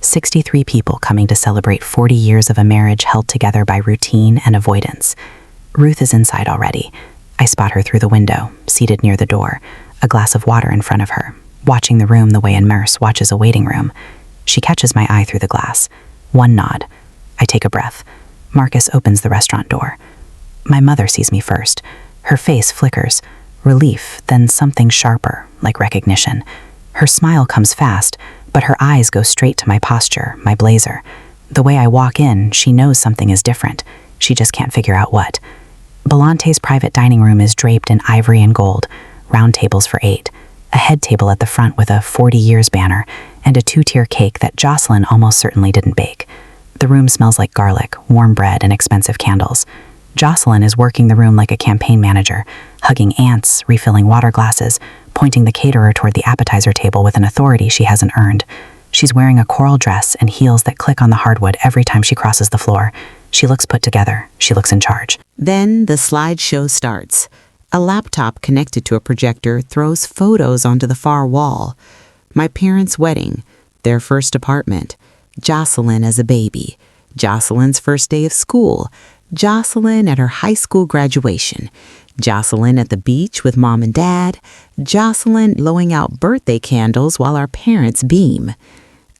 [SPEAKER 2] 63 people coming to celebrate 40 years of a marriage held together by routine and avoidance. Ruth is inside already. I spot her through the window, seated near the door, a glass of water in front of her, watching the room the way a nurse watches a waiting room. She catches my eye through the glass. One nod. I take a breath. Marcus opens the restaurant door. My mother sees me first. Her face flickers. Relief, then something sharper, like recognition. Her smile comes fast, but her eyes go straight to my posture, my blazer. The way I walk in, she knows something is different. She just can't figure out what. Belante's private dining room is draped in ivory and gold, round tables for 8, a head table at the front with a 40 years banner, and a 2-tier cake that Joselyn almost certainly didn't bake. The room smells like garlic, warm bread, and expensive candles. Joselyn is working the room like a campaign manager, hugging ants, refilling water glasses, pointing the caterer toward the appetizer table with an authority she hasn't earned. She's wearing a coral dress and heels that click on the hardwood every time she crosses the floor. She looks put together. She looks in charge.
[SPEAKER 1] Then the slideshow starts. A laptop connected to a projector throws photos onto the far wall. My parents' wedding, their first apartment, Joselyn as a baby, Joselyn's first day of school, Joselyn at her high school graduation, Joselyn at the beach with Mom and Dad, Joselyn blowing out birthday candles while our parents beam.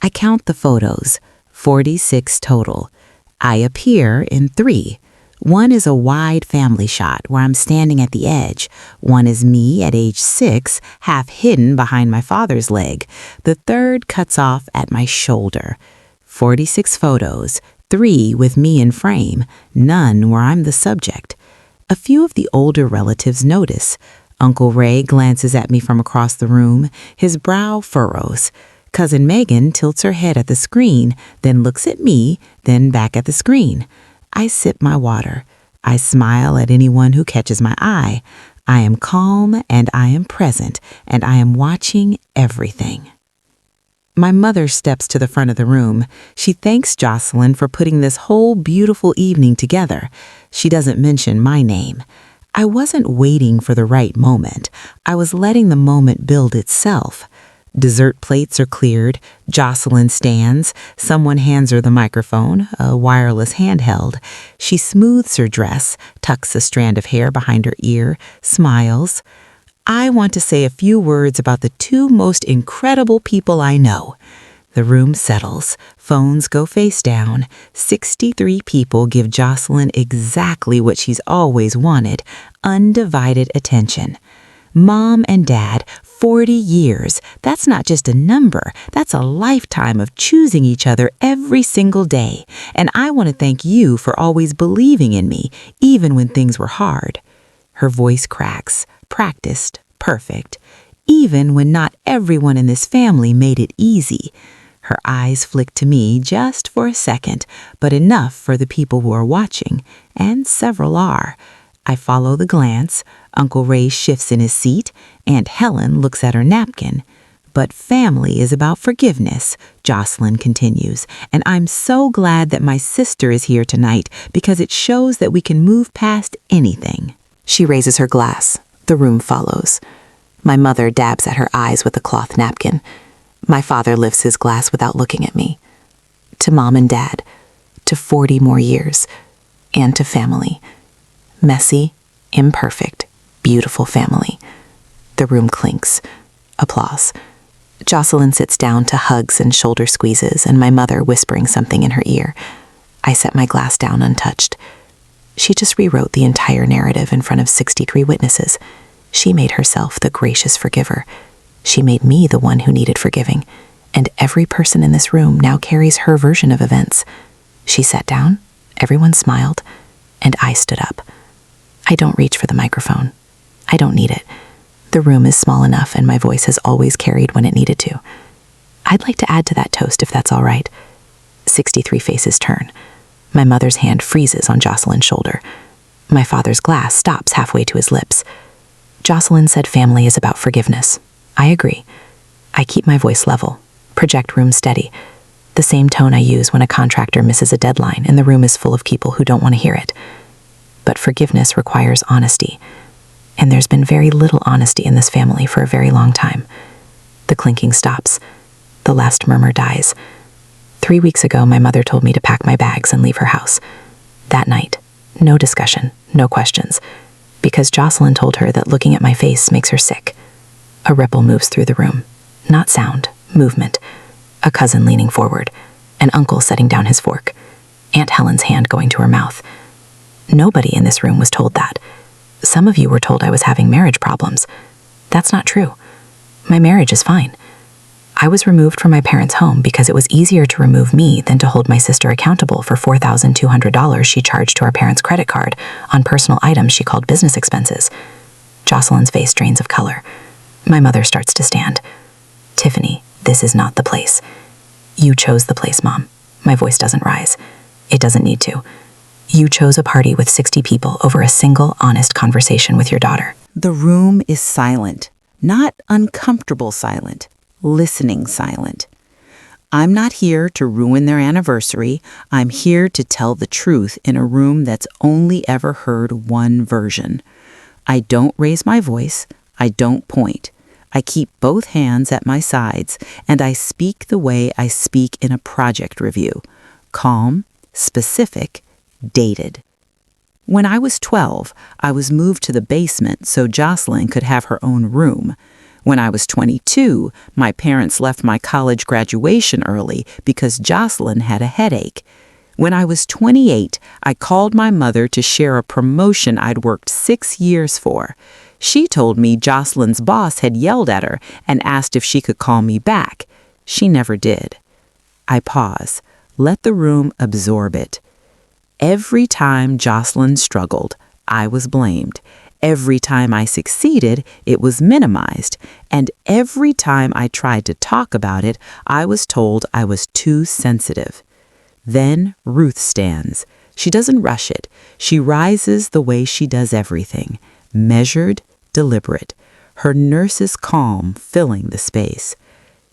[SPEAKER 1] I count the photos, 46 total. I appear in 3. One is a wide family shot where I'm standing at the edge. One is me at age 6, half hidden behind my father's leg. The third cuts off at my shoulder. 46 photos, 3 with me in frame, none where I'm the subject. A few of the older relatives notice. Uncle Ray glances at me from across the room, his brow furrows. Cousin Megan tilts her head at the screen, then looks at me, then back at the screen. I sip my water. I smile at anyone who catches my eye. I am calm and I am present and I am watching everything. My mother steps to the front of the room. She thanks Joselyn for putting this whole beautiful evening together. She doesn't mention my name. I wasn't waiting for the right moment. I was letting the moment build itself. Dessert plates are cleared. Joselyn stands. Someone hands her the microphone, a wireless handheld. She smooths her dress, tucks a strand of hair behind her ear, smiles. I want to say a few words about the 2 most incredible people I know. The room settles. Phones go face down. 63 people give Joselyn exactly what she's always wanted, undivided attention. Mom and Dad, 40 years. That's not just a number. That's a lifetime of choosing each other every single day. And I want to thank you for always believing in me, even when things were hard. Her voice cracks. Practiced. Perfect. Even when not everyone in this family made it easy. Her eyes flick to me just for a second, but enough for the people who are watching, and several are. I follow the glance. Uncle Ray shifts in his seat. Aunt Helen looks at her napkin. But family is about forgiveness, Joselyn continues, and I'm so glad that my sister is here tonight because it shows that we can move past anything.
[SPEAKER 2] She raises her glass. The room follows. My mother dabs at her eyes with a cloth napkin. My father lifts his glass without looking at me. To Mom and Dad, to 40 more years, and to family. Messy, imperfect, beautiful family. The room clinks. Applause. Joselyn sits down to hugs and shoulder squeezes, and my mother whispering something in her ear. I set my glass down untouched. She just rewrote the entire narrative in front of 63 witnesses. She made herself the gracious forgiver. She made me the one who needed forgiving, and every person in this room now carries her version of events. She sat down, everyone smiled, and I stood up. I don't reach for the microphone. I don't need it. The room is small enough and my voice has always carried when it needed to. I'd like to add to that toast if that's all right. 63 faces turn. My mother's hand freezes on Joselyn's shoulder. My father's glass stops halfway to his lips. Joselyn said family is about forgiveness. I agree. I keep my voice level, project room steady, the same tone I use when a contractor misses a deadline and the room is full of people who don't want to hear it. But forgiveness requires honesty, and there's been very little honesty in this family for a very long time. The clinking stops. The last murmur dies. 3 weeks ago, my mother told me to pack my bags and leave her house. That night, no discussion, no questions, because Joselyn told her that looking at my face makes her sick. A ripple moves through the room. Not sound, movement. A cousin leaning forward. An uncle setting down his fork. Aunt Helen's hand going to her mouth. Nobody in this room was told that. Some of you were told I was having marriage problems. That's not true. My marriage is fine. I was removed from my parents' home because it was easier to remove me than to hold my sister accountable for $4,200 she charged to our parents' credit card on personal items she called business expenses. Joselyn's face drains of color. My mother starts to stand. Tiffany, this is not the place. You chose the place, Mom. My voice doesn't rise. It doesn't need to. You chose a party with 60 people over a single, honest conversation with your daughter.
[SPEAKER 1] The room is silent, not uncomfortable silent, listening silent. I'm not here to ruin their anniversary. I'm here to tell the truth in a room that's only ever heard one version. I don't raise my voice. I don't point. I keep both hands at my sides, and I speak the way I speak in a project review. Calm, specific, dated. When I was 12, I was moved to the basement so Joselyn could have her own room. When I was 22, my parents left my college graduation early because Joselyn had a headache. When I was 28, I called my mother to share a promotion I'd worked 6 years for. She told me Joselyn's boss had yelled at her and asked if she could call me back. She never did. I pause. Let the room absorb it. Every time Joselyn struggled, I was blamed. Every time I succeeded, it was minimized. And every time I tried to talk about it, I was told I was too sensitive. Then Ruth stands. She doesn't rush it. She rises the way she does everything. Measured, deliberate. Her nurse's calm filling the space.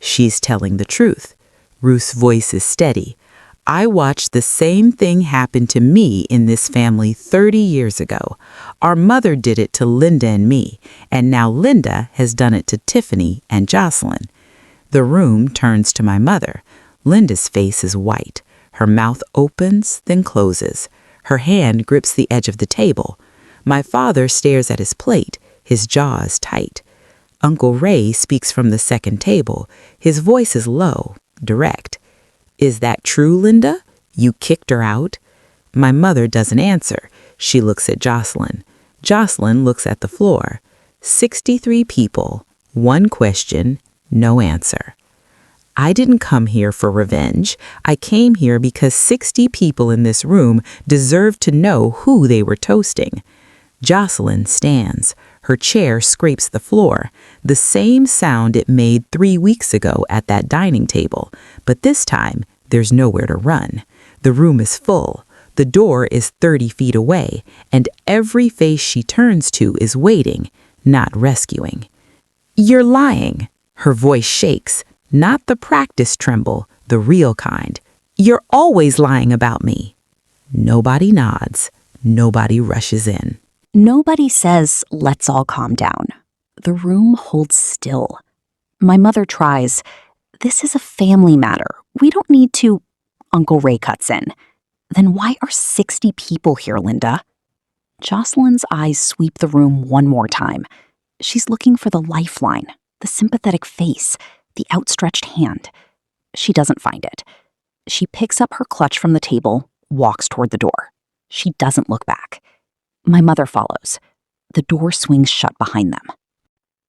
[SPEAKER 1] She's telling the truth. Ruth's voice is steady. I watched the same thing happen to me in this family 30 years ago. Our mother did it to Linda and me, and now Linda has done it to Tiffany and Joselyn. The room turns to my mother. Linda's face is white. Her mouth opens, then closes. Her hand grips the edge of the table. My father stares at his plate. His jaw is tight. Uncle Ray speaks from the second table. His voice is low, direct. "Is that true, Linda? You kicked her out?" My mother doesn't answer. She looks at Joselyn. Joselyn looks at the floor. 63 people, one question, no answer. I didn't come here for revenge. I came here because 60 people in this room deserve to know who they were toasting. Joselyn stands. Her chair scrapes the floor, the same sound it made 3 weeks ago at that dining table. But this time, there's nowhere to run. The room is full. The door is 30 feet away, and every face she turns to is waiting, not rescuing. "You're lying." Her voice shakes. Not the practice tremble, the real kind. "You're always lying about me." Nobody nods. Nobody rushes in.
[SPEAKER 4] Nobody says, "Let's all calm down." The room holds still. My mother tries, "This is a family matter. We don't need to—" Uncle Ray cuts in. "Then why are 60 people here, Linda?" Joselyn's eyes sweep the room one more time. She's looking for the lifeline, the sympathetic face, the outstretched hand. She doesn't find it. She picks up her clutch from the table, walks toward the door. She doesn't look back. My mother follows. The door swings shut behind them.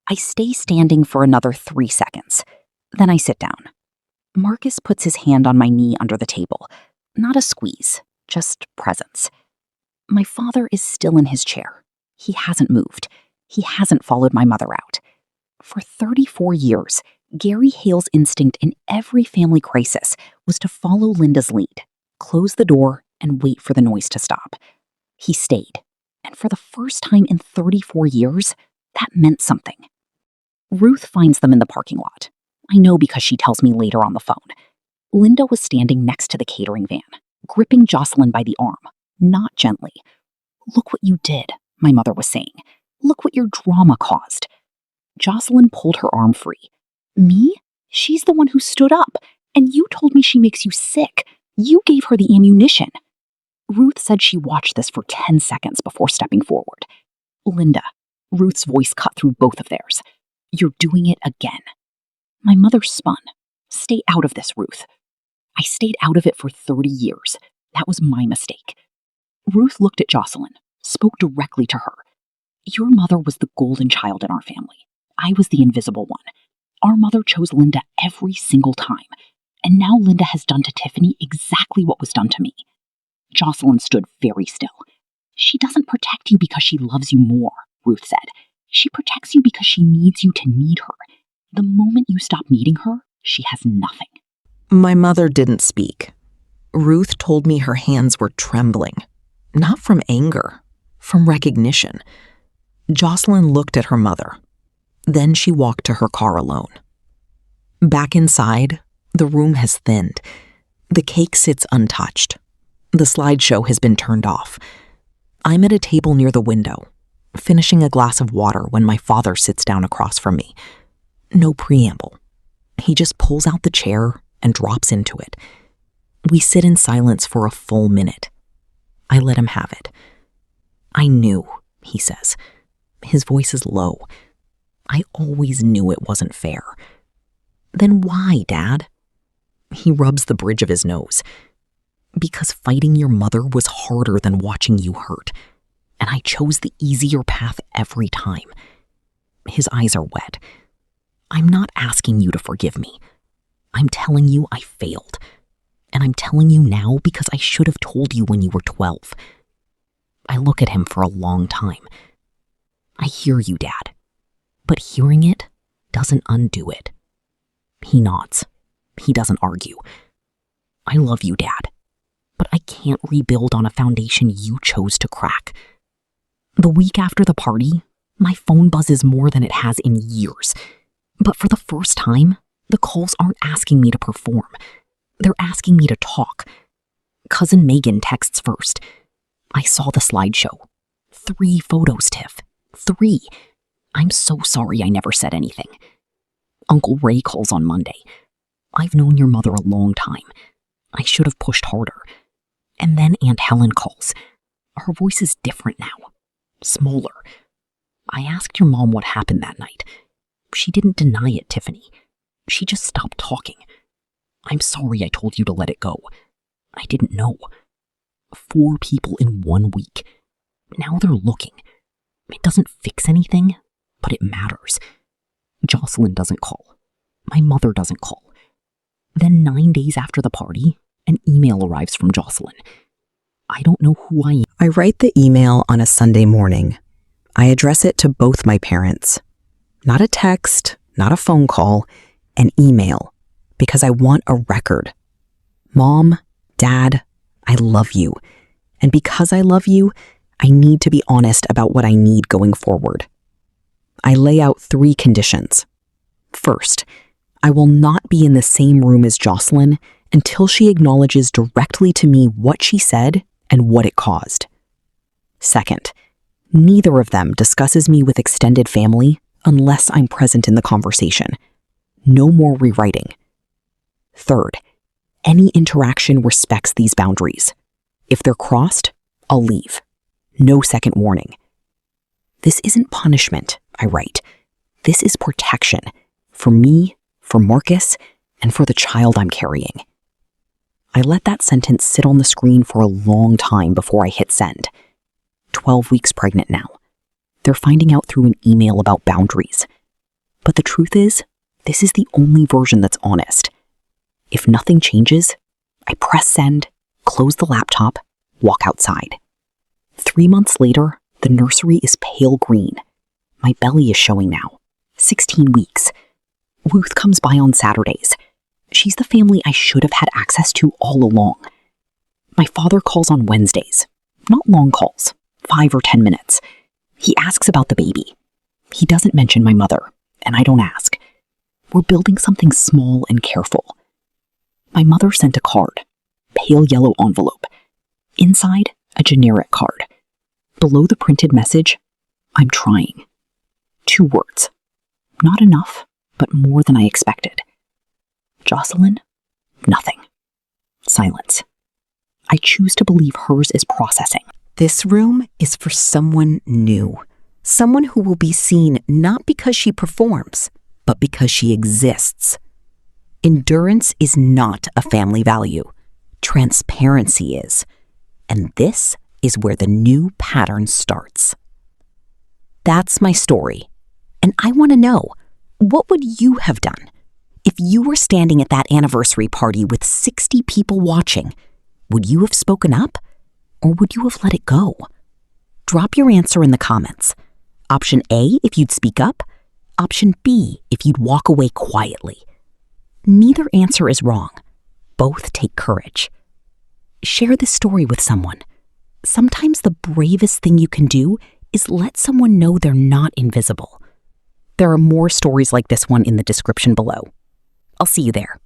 [SPEAKER 4] I stay standing for another 3 seconds. Then I sit down. Marcus puts his hand on my knee under the table. Not a squeeze, just presence. My father is still in his chair. He hasn't moved. He hasn't followed my mother out. For 34 years, Gary Hale's instinct in every family crisis was to follow Linda's lead, close the door, and wait for the noise to stop. He stayed, and for the first time in 34 years, that meant something. Ruth finds them in the parking lot. I know because she tells me later on the phone. Linda was standing next to the catering van, gripping Joselyn by the arm, not gently. "Look what you did," my mother was saying. "Look what your drama caused." Joselyn pulled her arm free. "Me? She's the one who stood up, and you told me she makes you sick. You gave her the ammunition." Ruth said she watched this for 10 seconds before stepping forward. "Linda," Ruth's voice cut through both of theirs. "You're doing it again." My mother spun. "Stay out of this, Ruth." I stayed out of it for 30 years. That was my mistake. Ruth looked at Joselyn, spoke directly to her. "Your mother was the golden child in our family. I was the invisible one. Our mother chose Linda every single time. And now Linda has done to Tiffany exactly what was done to me." Joselyn stood very still. "She doesn't protect you because she loves you more," Ruth said. "She protects you because she needs you to need her. The moment you stop needing her, she has nothing."
[SPEAKER 2] My mother didn't speak. Ruth told me her hands were trembling, not from anger, from recognition. Joselyn looked at her mother. Then she walked to her car alone. Back inside, the room has thinned. The cake sits untouched. The slideshow has been turned off. I'm at a table near the window, finishing a glass of water when my father sits down across from me. No preamble. He just pulls out the chair and drops into it. We sit in silence for a full minute. I let him have it. "I knew," he says. His voice is low.
[SPEAKER 5] I always knew it wasn't fair. Then why, Dad? He rubs the bridge of his nose. Because fighting your mother was harder than watching you hurt, and I chose the easier path every time. His eyes are wet. I'm not asking you to forgive me. I'm telling you I failed. And I'm telling you now because I should have told you when you were 12. I look at him for a long time. I hear you, Dad. But hearing it doesn't undo it. He nods. He doesn't argue. I love you, Dad. But I can't rebuild on a foundation you chose to crack. The week after the party, my phone buzzes more than it has in years. But for the first time, the calls aren't asking me to perform. They're asking me to talk. Cousin Megan texts first. I saw the slideshow. 3 photos, Tiff. 3. I'm so sorry I never said anything. Uncle Ray calls on Monday. I've known your mother a long time. I should have pushed harder. And then Aunt Helen calls. Her voice is different now. Smaller. I asked your mom what happened that night. She didn't deny it, Tiffany. She just stopped talking. I'm sorry I told you to let it go. I didn't know. 4 people in 1 week. Now they're looking. It doesn't fix anything, but it matters. Joselyn doesn't call. My mother doesn't call. Then 9 days after the party, an email arrives from Joselyn. I don't know who I am.
[SPEAKER 2] I write the email on a Sunday morning. I address it to both my parents. Not a text, not a phone call, an email, because I want a record. Mom, Dad, I love you. And because I love you, I need to be honest about what I need going forward. I lay out 3 conditions. First, I will not be in the same room as Joselyn until she acknowledges directly to me what she said and what it caused. Second, neither of them discusses me with extended family unless I'm present in the conversation. No more rewriting. Third, any interaction respects these boundaries. If they're crossed, I'll leave. No second warning. This isn't punishment, I write. This is protection. For me, for Marcus, and for the child I'm carrying. I let that sentence sit on the screen for a long time before I hit send. 12 weeks pregnant now. They're finding out through an email about boundaries. But the truth is, this is the only version that's honest. If nothing changes, I press send, close the laptop, walk outside. 3 months later, the nursery is pale green. My belly is showing now. 16 weeks. Ruth comes by on Saturdays. She's the family I should have had access to all along. My father calls on Wednesdays. Not long calls, 5 or 10 minutes. He asks about the baby. He doesn't mention my mother, and I don't ask. We're building something small and careful. My mother sent a card, pale yellow envelope. Inside, a generic card. Below the printed message, I'm trying. 2 words. Not enough, but more than I expected. Joselyn? Nothing. Silence. I choose to believe hers is processing.
[SPEAKER 6] This room is for someone new. Someone who will be seen not because she performs, but because she exists. Endurance is not a family value. Transparency is. And this is where the new pattern starts. That's my story. And I want to know, what would you have done? If you were standing at that anniversary party with 60 people watching, would you have spoken up? Or would you have let it go? Drop your answer in the comments. Option A, if you'd speak up. Option B, if you'd walk away quietly. Neither answer is wrong. Both take courage. Share this story with someone. Sometimes the bravest thing you can do is let someone know they're not invisible. There are more stories like this one in the description below. I'll see you there.